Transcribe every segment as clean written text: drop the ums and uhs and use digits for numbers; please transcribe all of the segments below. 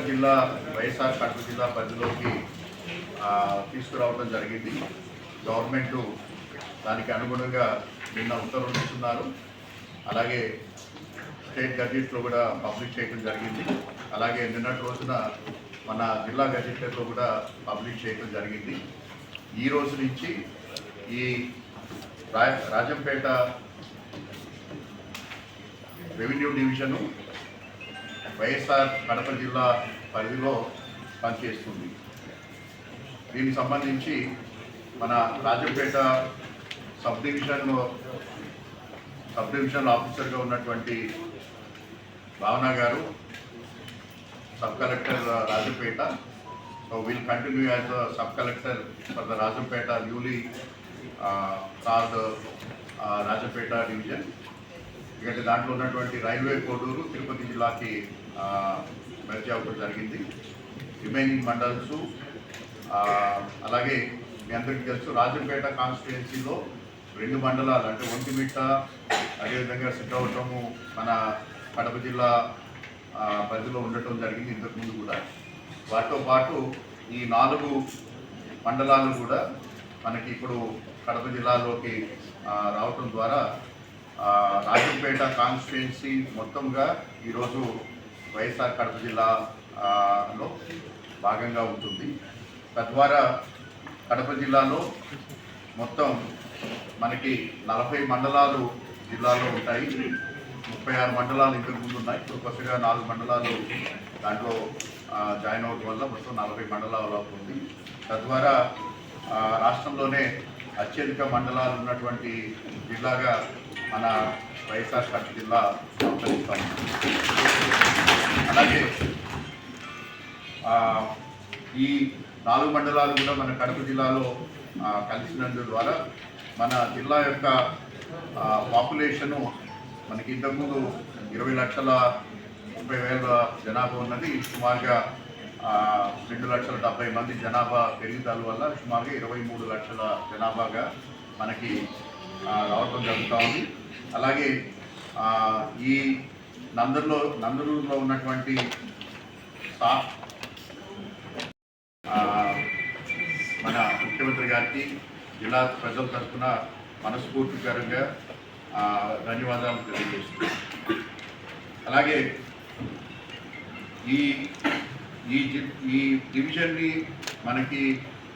జిల్లా వైఎస్ఆర్ కడప జిల్లా పరిధిలోకి తీసుకురావడం జరిగింది. గవర్నమెంట్ దానికి అనుగుణంగా నిన్న ఉత్తర్వులు ఇస్తున్నారు. అలాగే స్టేట్ గజెట్లో కూడా పబ్లిష్ చేయడం జరిగింది. అలాగే నిన్నటి రోజున మన జిల్లా గజెట్లో కూడా పబ్లిష్ చేయడం జరిగింది. ఈ రోజు నుంచి ఈ రాజంపేట రెవెన్యూ డివిజను వైఎస్ఆర్ కడప జిల్లా పరిధిలో పనిచేస్తుంది. దీనికి సంబంధించి మన రాజంపేట సబ్ డివిజనల్ ఆఫీసర్గా ఉన్నటువంటి భావన గారు, sub collector Rajampet. So will continue as the sub collector for the Rajampet newly card Rajampet division. ఎందుకంటే దాంట్లో ఉన్నటువంటి రైల్వే కోడూరు తిరుపతి జిల్లాకి మెర్జ్ అవ్వడం జరిగింది. రిమైనింగ్ మండల్స్ అలాగే మీ అందరికీ తెలుసు రాజంపేట కాన్స్టిట్యుయెన్సీలో 2 మండలాలు అంటే ఒంటిమిట్ట, అదేవిధంగా సిద్ధవటము మన కడప జిల్లా పరిధిలో ఉండటం జరిగింది ఇంతకుముందు కూడా. వాటితో పాటు ఈ 4 మండలాలు కూడా మనకి ఇప్పుడు కడప జిల్లాలోకి రావటం ద్వారా రాజంపేట కాన్స్టిట్యుయెన్సీ మొత్తంగా ఈరోజు వైఎస్ఆర్ కడప జిల్లాలో భాగంగా ఉంటుంది. తద్వారా కడప జిల్లాలో మొత్తం మనకి 40 మండలాలు జిల్లాలో ఉంటాయి. 36 మండలాలు ఇంతకు ముందు ఉన్నాయి. ఇప్పుడు కొత్తగా 4 మండలాలు దాంట్లో జాయిన్ అవడం వల్ల మొత్తం 40 మండలాలు అవుతుంది. తద్వారా రాష్ట్రంలోనే అత్యధిక మండలాలు ఉన్నటువంటి జిల్లాగా మన వైఎస్ఆర్ కడప జిల్లా అవతరిస్తాం. అలాగే ఈ 4 మండలాలు కూడా మన కడప జిల్లాలో కలిసినందు ద్వారా మన జిల్లా యొక్క పాపులేషను మనకి ఇంతకుముందు 20,30,000 జనాభా ఉన్నది. సుమారుగా 2,70,000 మంది జనాభా పెరుగుదల వల్ల సుమారుగా 23 లక్షల జనాభాగా మనకి రావడం జరుగుతూ ఉంది. అలాగే ఈ నందలూరులో ఉన్నటువంటి మన ముఖ్యమంత్రి గారికి జిల్లా ప్రజల తరఫున మనస్ఫూర్తికరంగా ధన్యవాదాలు తెలియజేస్తున్నాను. అలాగే ఈ ఈ డివిజన్ని మనకి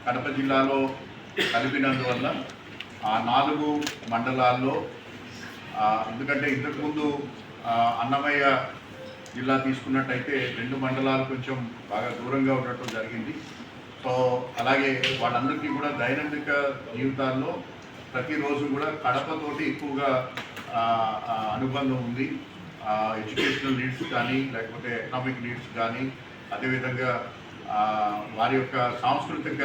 కడప జిల్లాలో కలిపినందువల్ల ఆ 4 మండలాల్లో ఎందుకంటే ఇంతకుముందు అన్నమయ్య జిల్లా తీసుకున్నట్టయితే 2 మండలాలు కొంచెం బాగా దూరంగా ఉండటం జరిగింది. సో అలాగే వాళ్ళందరికీ కూడా దైనందిక జీవితాల్లో ప్రతిరోజు కూడా కడపతోటి ఎక్కువగా అనుబంధం ఉంది. ఎడ్యుకేషనల్ నీడ్స్ కానీ లేకపోతే ఎకనామిక్ నీడ్స్ కానీ అదేవిధంగా వారి యొక్క సాంస్కృతిక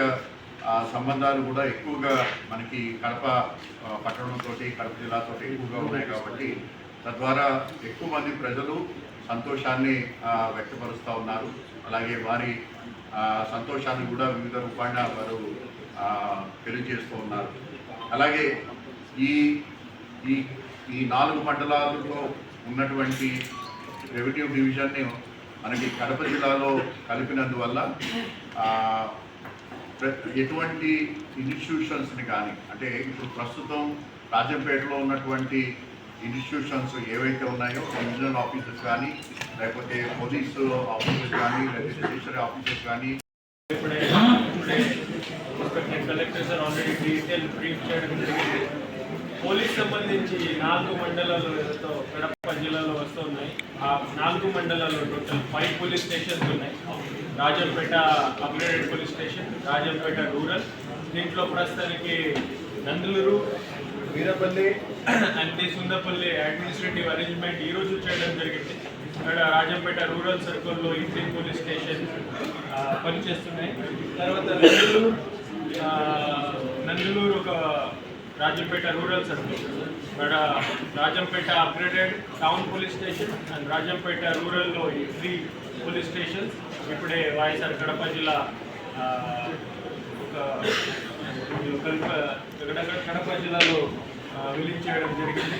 సంబంధాలు కూడా ఎక్కువగా మనకి కడప పట్టణంతో కడప జిల్లాతో ఎక్కువగా ఉన్నాయి. కాబట్టి తద్వారా ఎక్కువ మంది ప్రజలు సంతోషాన్ని వ్యక్తపరుస్తూ ఉన్నారు. అలాగే వారి సంతోషాన్ని కూడా వివిధ రూపాన వారు తెలియజేస్తూ ఉన్నారు. అలాగే ఈ ఈ ఈ 4 మండలాలతో ఉన్నటువంటి రెవెన్యూ డివిజన్ని మనకి కడప జిల్లాలో కలిపినందువల్ల ఎటువంటి ఇన్స్టిట్యూషన్స్ని కానీ అంటే ఇప్పుడు ప్రస్తుతం రాజంపేటలో ఉన్నటువంటి ఇన్స్టిట్యూషన్స్ ఏవైతే ఉన్నాయో రీజనల్ ఆఫీసెస్ కానీ లేకపోతే పోలీసు ఆఫీసెస్ కానీ లేకపోతే జుడిషియరీ ఆఫీసెస్ కానీ పోలీస్ సంబంధించి 4 మండలాలు కడప జిల్లాలో వస్తున్నాయి. ఆ 4 మండలాల్లో టోటల్ 5 పోలీస్ స్టేషన్స్ ఉన్నాయి. Rajampet upgraded police station, Rajampet rural, దీంట్లో ప్రస్తుతానికి Nandalur, Veerapalli and Sundapalli administrative arrangement ఈరోజు చేయడం జరిగింది. ఇక్కడ రాజంపేట రూరల్ సర్కిల్లో ఈ 3 పోలీస్ స్టేషన్ పనిచేస్తున్నాయి. తర్వాత నందలూరు ఒక రాజంపేట రూరల్ సర్కిల్, ఇక్కడ Rajampet upgraded town police station and Rajampet రూరల్లో ఈ 3 పోలీస్ స్టేషన్స్ ఇప్పుడే వైఎస్ఆర్ కడప జిల్లా కడప జిల్లాలో విలీనం చేయడం జరిగింది.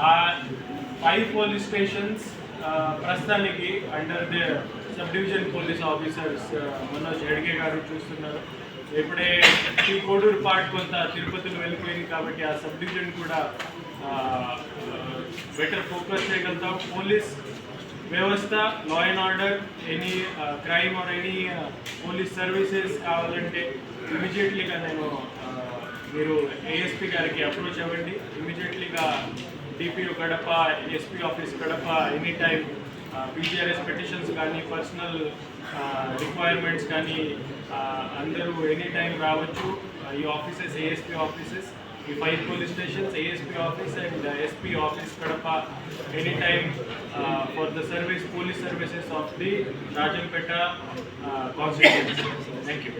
ఆ 5 పోలీస్ స్టేషన్స్ ప్రస్తుతానికి under the sub division police officers Manoj హెడ్గే గారు చూస్తున్నారు. ఇప్పుడే ఈ కోడూరు పార్ట్ కొంత తిరుపతిలో వెళ్ళిపోయింది కాబట్టి ఆ సబ్ డివిజన్ కూడా బెటర్ ఫోకస్ చేయగలుగుతాం. పోలీస్ వ్యవస్థ, law and order, any crime or any police services కావాలంటే ఇమీడియట్లీగా నేను మీరు ఏఎస్పీ గారికి అప్రోచ్ అవ్వండి. ఇమీడియట్లీగా DPO Kadapa, SP office Kadapa any time PGRS petitions కానీ పర్సనల్ రిక్వైర్మెంట్స్ కానీ అందరూ ఎనీ టైం రావచ్చు. ఈ ఆఫీసెస్ ఏఎస్పీ ఆఫీసెస్, ఈ 5 police stations, ASP office and SP office Kadapa any time for the service police services of the Rajampet constituency. Thank you.